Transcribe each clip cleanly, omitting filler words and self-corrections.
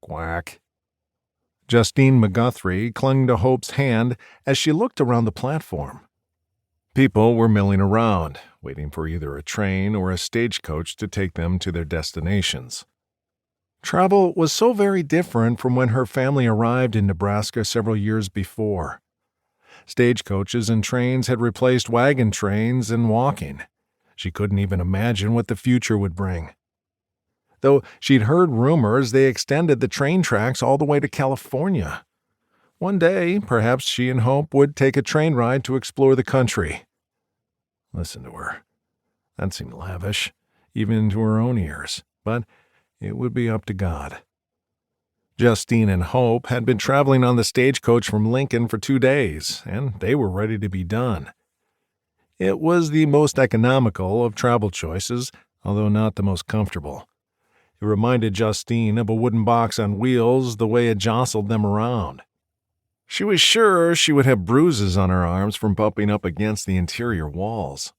Quack. Justine McGuthry clung to Hope's hand as she looked around the platform. People were milling around, waiting for either a train or a stagecoach to take them to their destinations. Travel was so very different from when her family arrived in Nebraska several years before. Stagecoaches and trains had replaced wagon trains and walking. She couldn't even imagine what the future would bring. Though she'd heard rumors they extended the train tracks all the way to California. One day, perhaps she and Hope would take a train ride to explore the country. Listen to her. That seemed lavish, even to her own ears, but it would be up to God. Justine and Hope had been traveling on the stagecoach from Lincoln for 2 days, and they were ready to be done. It was the most economical of travel choices, although not the most comfortable. It reminded Justine of a wooden box on wheels the way it jostled them around. She was sure she would have bruises on her arms from bumping up against the interior walls.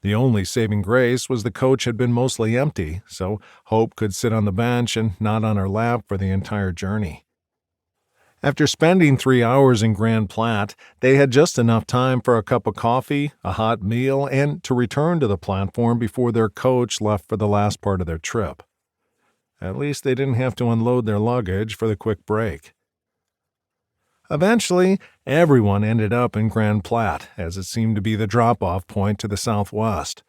The only saving grace was the coach had been mostly empty, so Hope could sit on the bench and not on her lap for the entire journey. After spending 3 hours in Grand Plat, they had just enough time for a cup of coffee, a hot meal, and to return to the platform before their coach left for the last part of their trip. At least they didn't have to unload their luggage for the quick break. Eventually, everyone ended up in Grand Plat, as it seemed to be the drop-off point to the southwest.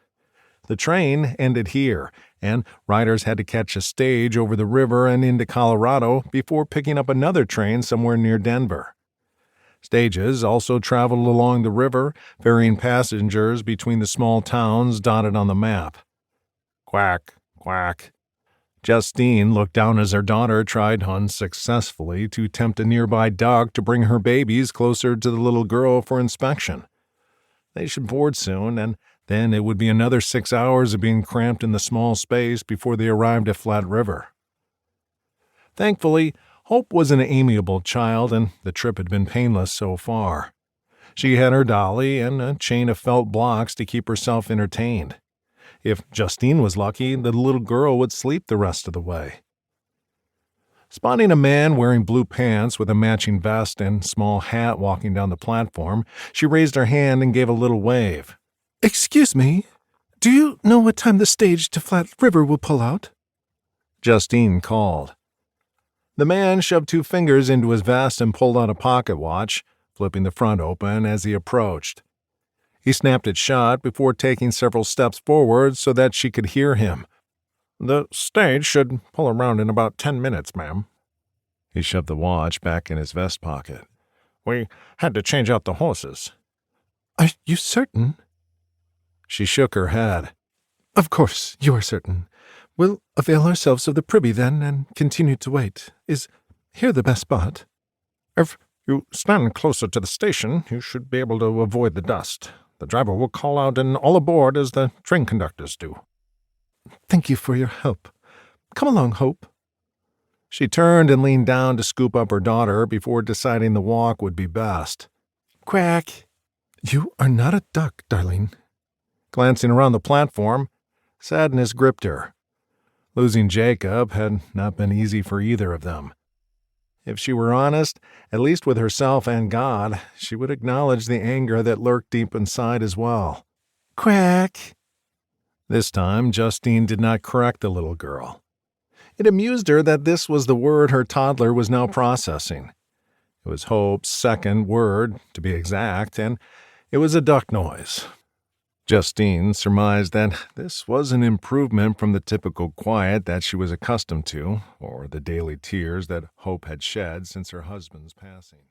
The train ended here, and riders had to catch a stage over the river and into Colorado before picking up another train somewhere near Denver. Stages also traveled along the river, ferrying passengers between the small towns dotted on the map. Quack, quack. Justine looked down as her daughter tried unsuccessfully to tempt a nearby duck to bring her babies closer to the little girl for inspection. They should board soon, and then it would be another 6 hours of being cramped in the small space before they arrived at Flat River. Thankfully, Hope was an amiable child, and the trip had been painless so far. She had her dolly and a chain of felt blocks to keep herself entertained. If Justine was lucky, the little girl would sleep the rest of the way. Spotting a man wearing blue pants with a matching vest and small hat walking down the platform, she raised her hand and gave a little wave. "Excuse me, do you know what time the stage to Flat River will pull out?" Justine called. The man shoved 2 fingers into his vest and pulled out a pocket watch, flipping the front open as he approached. He snapped it shut before taking several steps forward so that she could hear him. "The stage should pull around in about 10 minutes, ma'am." He shoved the watch back in his vest pocket. "We had to change out the horses." "Are you certain?" She shook her head. "Of course you are certain. We'll avail ourselves of the privy then and continue to wait. Is here the best spot?" "If you stand closer to the station, you should be able to avoid the dust. The driver will call out and all aboard as the train conductors do." "Thank you for your help. Come along, Hope." She turned and leaned down to scoop up her daughter before deciding the walk would be best. "Quack." "You are not a duck, darling." Glancing around the platform, sadness gripped her. Losing Jacob had not been easy for either of them. If she were honest, at least with herself and God, she would acknowledge the anger that lurked deep inside as well. "Quack." This time, Justine did not correct the little girl. It amused her that this was the word her toddler was now processing. It was Hope's second word, to be exact, and it was a duck noise. Justine surmised that this was an improvement from the typical quiet that she was accustomed to, or the daily tears that Hope had shed since her husband's passing.